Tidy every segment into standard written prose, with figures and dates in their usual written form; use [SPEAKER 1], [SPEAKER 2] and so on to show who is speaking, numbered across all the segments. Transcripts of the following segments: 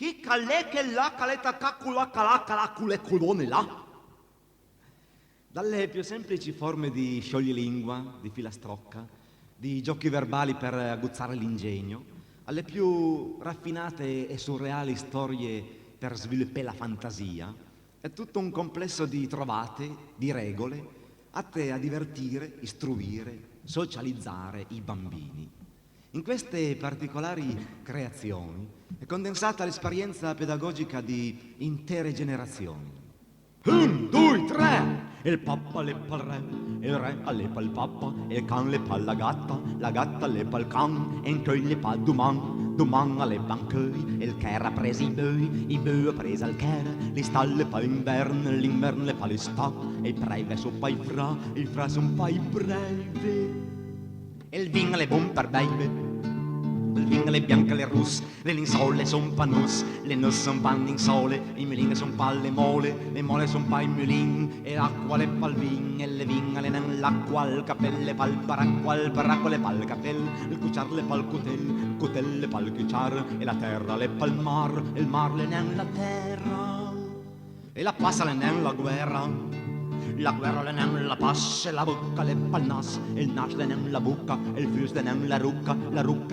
[SPEAKER 1] Chi calè che la caletta cacula calacule colone là? Dalle più semplici forme di scioglilingua, di filastrocca, di giochi verbali per aguzzare l'ingegno, alle più raffinate e surreali storie per sviluppare la fantasia, è tutto un complesso di trovate, di regole, atte a divertire, istruire, socializzare i bambini. In queste particolari creazioni è condensata l'esperienza pedagogica di intere generazioni. 1, 2, 3! Il pappa leppa il re alleppa il pappa, il can leppa la gatta leppa il can, e in cui leppa Duman alleppa in cui, il chera presi i bœi ha presa il chera, li sta leppa l'invern leppa li sta, e il breve soppa il fra son pa i breve. E il vin le bun per beive. Il vin le bianche le russe, le linsole son pa nus, le nus son pan in sole, i mulin son pa le mole son pa i mulin, e l'acqua le pa il vin, e le vin le nell'acqua, il capelle pa il baracqua le pa il capel, il cucciar le pa il cutel le pa il cucciar, e la terra le pa il mar le nella terra, e la passa le nella guerra. La guerra le nem la passa, la bocca le pa il nas le nem la bucca, il fus le nem la rucca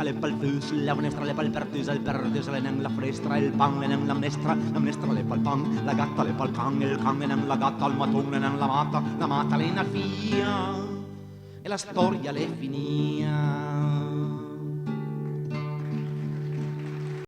[SPEAKER 1] le pa il fus, la minestra le pa il pertus le nem la frestra, il pan le nem la minestra le pa il pan, la gatta le pa il can le nem la gatta, il matone le nem la mata le na fia, e la storia le finia.